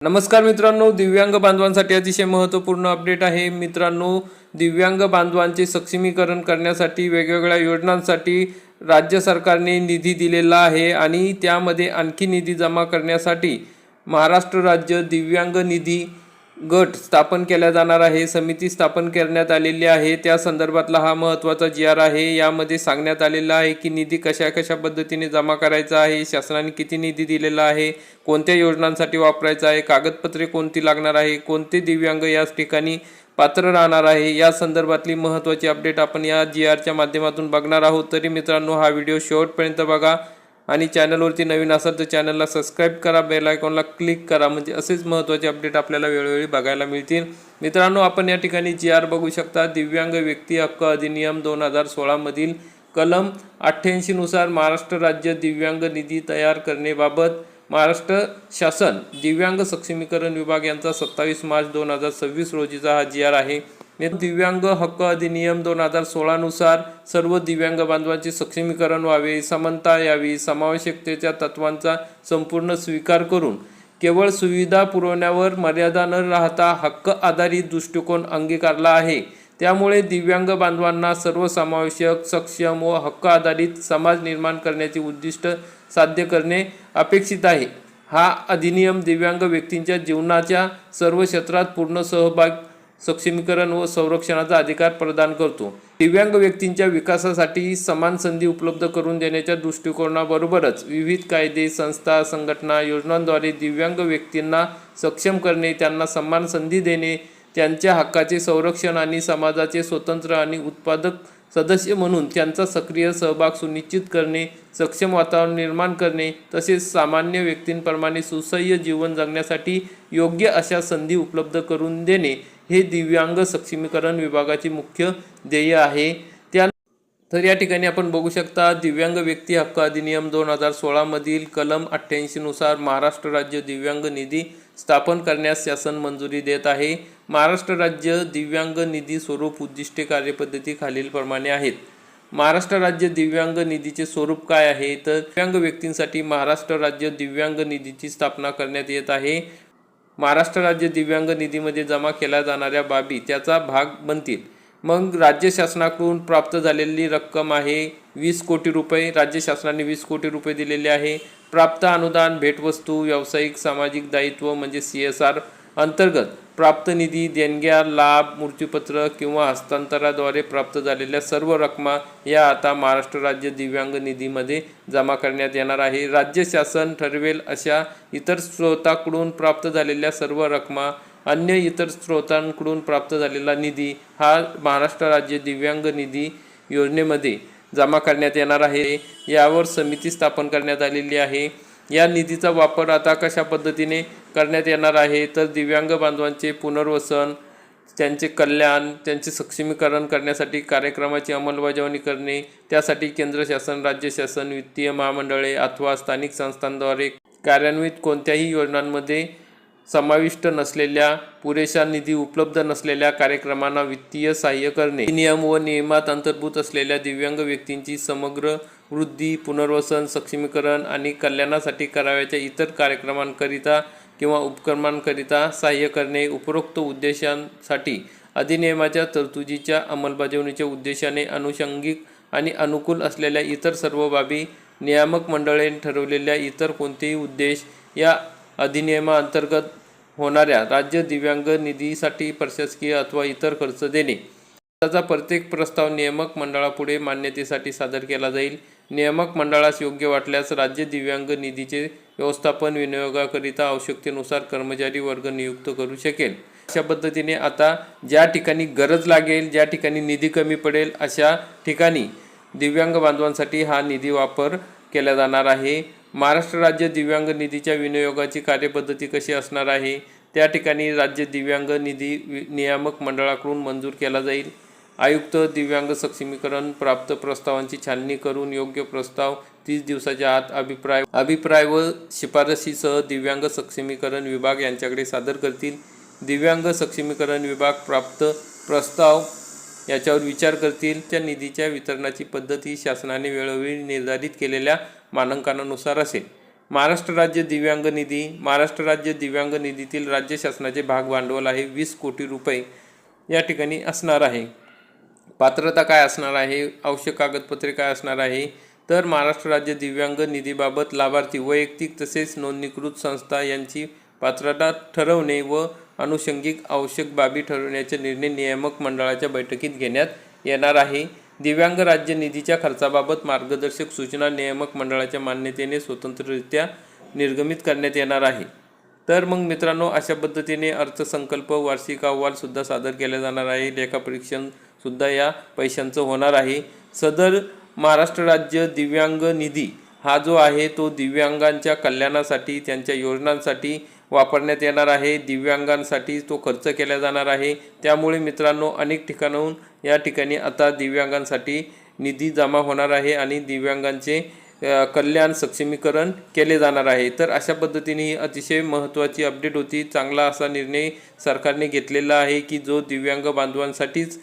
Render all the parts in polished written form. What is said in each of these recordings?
नमस्कार मित्रांनो, दिव्यांग बांधवांसाठी अतिशय महत्त्वपूर्ण अपडेट आहे। मित्रांनो, दिव्यांग बांधवांचे सक्षमीकरण करण्यासाठी वेगवेगळ्या योजनांसाठी राज्य सरकारने निधी दिलेला आहे आणि त्यामध्ये आणखी निधी जमा करण्यासाठी महाराष्ट्र राज्य दिव्यांग निधी गट स्थापन केला जाणार आहे। समिती स्थापन करण्यात आलेली आहे। त्या संदर्भातला हा महत्त्वाचा GR आहे। यामध्ये सांगण्यात आलेलं आहे की निधी कशा पद्धतीने जमा करायचा आहे, शासनाने किती निधी दिलेला आहे, कोणत्या योजनांसाठी वापरायचा आहे, कागदपत्रे कोणती लागणार आहे, कोणते दिव्यांग याच ठिकाणी पात्र राहणार आहे, या संदर्भातली महत्त्वाची अपडेट आपण या GRच्या माध्यमातून बघणार आहोत। तरी मित्रांनो, हा व्हिडिओ शेवटपर्यंत बघा आणि चॅनलवरती नवीन असाल तर चॅनलला सबस्क्राइब करा, बेल आयकॉनला क्लिक करा, म्हणजे असेच महत्त्वाचे अपडेट आपल्याला वेळोवेळी बघायला मिळतील। मित्रांनो, आपण या ठिकाणी GR बघू शकता। दिव्यांग व्यक्ती हक्क अधिनियम 2016 मधील कलम 88 नुसार महाराष्ट्र राज्य दिव्यांग निधी तयार करण्याबाबत महाराष्ट्र शासन दिव्यांग सक्षमीकरण विभाग यांचा 27 मार्च 2026 रोजीचा हा GR आहे। दिव्यांग हक्क अधिनियम 2016 नुसार सर्व दिव्यांग बांधवांचे सक्षमीकरण व्हावे, समानता यावी, समावेशकतेच्या तत्वांचा संपूर्ण स्वीकार करून केवळ सुविधा पुरवण्यावर मर्यादा न राहता हक्क आधारित दृष्टिकोन अंगीकारला आहे। त्यामुळे दिव्यांग बांधवांना सर्वसमावेशक, सक्षम व हक्क आधारित समाज निर्माण करण्याचे उद्दिष्ट साध्य करणे अपेक्षित आहे। हा अधिनियम दिव्यांग व्यक्तींच्या जीवनाच्या सर्व क्षेत्रात पूर्ण सहभाग, सक्षमीकरण व संरक्षणाचा अधिकार प्रदान करतो। दिव्यांग व्यक्तींच्या विकासासाठी समान संधी उपलब्ध करून देण्याच्या दृष्टिकोनाबरोबरच विविध कायदे, संस्था, संघटना, योजनांद्वारे दिव्यांग व्यक्तींना सक्षम करणे, त्यांना समान संधी देणे, त्यांच्या हक्काचे संरक्षण आणि समाजाचे स्वतंत्र आणि उत्पादक सदस्य म्हणून त्यांचा सक्रिय सहभाग सुनिश्चित करणे, सक्षम वातावरण निर्माण करणे, तसेच सामान्य व्यक्तींप्रमाणे सुसह्य जीवन जगण्यासाठी योग्य अशा संधी उपलब्ध करून देणे हे दिव्यांग सक्षमीकरण विभागाचे मुख्य ध्येय आहे। तर या ठिकाणी आपण बघू शकता, दिव्यांग व्यक्ती हक्क अधिनियम 2016 मधील कलम 88 नुसार महाराष्ट्र राज्य दिव्यांग निधी स्थापन करण्यास शासन मंजुरी देत आहे। महाराष्ट्र राज्य दिव्यांग निधी स्वरूप, उद्दिष्टे, कार्यपद्धती खालीलप्रमाणे आहेत। महाराष्ट्र राज्य दिव्यांग निधीचे स्वरूप काय आहे तर दिव्यांग व्यक्तींसाठी महाराष्ट्र राज्य दिव्यांग निधीची स्थापना करण्यात येत आहे। महाराष्ट्र राज्य दिव्यांग निधीमध्ये जमा केल्या जाणाऱ्या बाबी त्याचा भाग बनतील। मग राज्य शासनाकडून प्राप्त झालेली रक्कम आहे 20 कोटी रुपये। राज्य शासनाने 20 कोटी रुपये दिलेले आहे। प्राप्त अनुदान, भेटवस्तू, व्यावसायिक सामाजिक दायित्व म्हणजे CSR अंतर्गत प्राप्त निधी, देणग्या, लाभ, मृत्यूपत्र किंवा हस्तांतराद्वारे प्राप्त झालेल्या सर्व रकमा या आता महाराष्ट्र राज्य दिव्यांग निधीमध्ये जमा करण्यात येणार आहे। राज्य शासन ठरवेल अशा इतर स्रोतांकडून प्राप्त झालेल्या सर्व रकमा, अन्य इतर स्रोतांकडून प्राप्त झालेला निधी हा महाराष्ट्र राज्य दिव्यांग निधी योजनेमध्ये जमा करण्यात येणार आहे। यावर समिती स्थापन करण्यात आलेली आहे। या निधीचा वापर आता कशा पद्धतीने करण्यात येणार आहे तर दिव्यांग बांधवांचे पुनर्वसन, त्यांचे कल्याण, त्यांचे सक्षमीकरण करण्यासाठी कार्यक्रमाची अंमलबजावणी करणे, त्यासाठी केंद्र शासन, राज्य शासन, वित्तीय महामंडळे अथवा स्थानिक संस्थांद्वारे कार्यान्वित कोणत्याही योजनांमध्ये समाविष्ट नसलेल्या, पुरेसा निधी उपलब्ध नसलेल्या कार्यक्रमांना वित्तीय सहाय्य करणे, नियम व नियमात अंतर्भूत असलेल्या दिव्यांग व्यक्तींची समग्र वृद्धी, पुनर्वसन, सक्षमीकरण आणि कल्याणासाठी करावयाच्या इतर कार्यक्रमांकरिता किंवा उपक्रमांकरिता सहाय्य करणे। उपरोक्त उद्देशांसाठी अधिनियमाच्या तरतुदीच्या अंमलबजावणीच्या उद्देशाने अनुषंगिक आणि अनुकूल असलेल्या इतर सर्व बाबी, नियामक मंडळे ठरवलेल्या इतर कोणतेही उद्देश या अधिनियमाअंतर्गत होणाऱ्या राज्य दिव्यांग निधीसाठी प्रशासकीय अथवा इतर खर्च देणे, त्याचा प्रत्येक प्रस्ताव नियामक मंडळापुढे मान्यतेसाठी सादर केला जाईल। नियामक मंडळास योग्य वाटल्यास राज्य दिव्यांग निधीचे व्यवस्थापन विनियोगाकरिता आवश्यकतेनुसार कर्मचारी वर्ग नियुक्त करू शकेल। अशा पद्धतीने आता ज्या ठिकाणी गरज लागेल, ज्या ठिकाणी निधी कमी पडेल, अशा ठिकाणी दिव्यांग बांधवांसाठी हा निधी वापर केला जाणार आहे। महाराष्ट्र राज्य दिव्यांग निधीच्या विनियोगाची कार्यपद्धती कशी असणार आहे, त्या ठिकाणी राज्य दिव्यांग निधी नियामक मंडळाकडून मंजूर केला जाईल। आयुक्त दिव्यांग सक्षमीकरण प्राप्त प्रस्तावांची छाननी करून योग्य प्रस्ताव 30 दिवसाच्या आत अभिप्राय व शिफारशीसह दिव्यांग सक्षमीकरण विभाग यांच्याकडे सादर करतील। दिव्यांग सक्षमीकरण विभाग प्राप्त प्रस्ताव याच्यावर विचार करतील। त्या निधीच्या वितरणाची पद्धत ही शासनाने वेळोवेळी निर्धारित केलेल्या मानकांनुसार असेल। महाराष्ट्र राज्य दिव्यांग निधी. महाराष्ट्र राज्य दिव्यांग निधीतील राज्य शासनाचे भाग भांडवल आहे 20 कोटी रुपये या ठिकाणी असणार आहे. पात्रता काय असणार आहे, आवश्यक कागदपत्रे काय असणार आहे, तर महाराष्ट्र राज्य दिव्यांग निधीबाबत लाभार्थी वैयक्तिक तसेच नोंदणीकृत संस्था यांची पात्रता ठरवणे व अनुषंगिक आवश्यक बाबी ठरवण्याचे निर्णय नियामक मंडळाच्या बैठकीत घेण्यात येणार आहे. दिव्यांग राज्य निधीच्या खर्चाबाबत मार्गदर्शक सूचना नियामक मंडळाच्या मान्यतेने स्वतंत्ररित्या निर्गमित करण्यात येणार आहे. तर मग मित्रांनो, अशा पद्धतीने अर्थसंकल्प, वार्षिक अहवालसुद्धा सादर केला जाणार आहे. लेखापरीक्षणसुद्धा या पैशांचं होणार आहे. सदर महाराष्ट्र राज्य दिव्यांग निधी हा जो आहे तो दिव्यांगांच्या कल्याणासाठी, त्यांच्या योजनांसाठी वापरण्यात येणार आहे. दिव्यांगांसाठी तो खर्च केला जाणार आहे. त्यामुळे मित्रांनो, अनेक ठिकाणाहून या ठिकाणी आता दिव्यांगांसाठी निधी जमा होणार आहे आणि दिव्यांगांचे कल्याण, सक्षमीकरण केले जाणार आहे. तर अशा पद्धतीने ही अतिशय महत्त्वाची अपडेट होती. चांगला असा निर्णय सरकारने घेतलेला आहे की जो दिव्यांग बांधवांसाठीच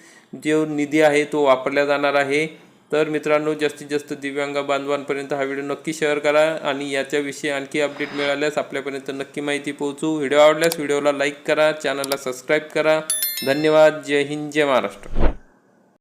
जो निधी आहे तो वापरला जाणार आहे. तर मित्रांनो, जास्तीत जास्त दिव्यांग बांधवांपर्यंत हा व्हिडिओ नक्की शेअर करा आणि याच्याविषयी आणखी अपडेट मिळाल्यास आपल्यापर्यंत नक्की माहिती पोहोचू. व्हिडिओ आवडल्यास व्हिडिओला लाईक करा, चॅनलला सबस्क्राईब करा. धन्यवाद. जय हिंद, जय महाराष्ट्र.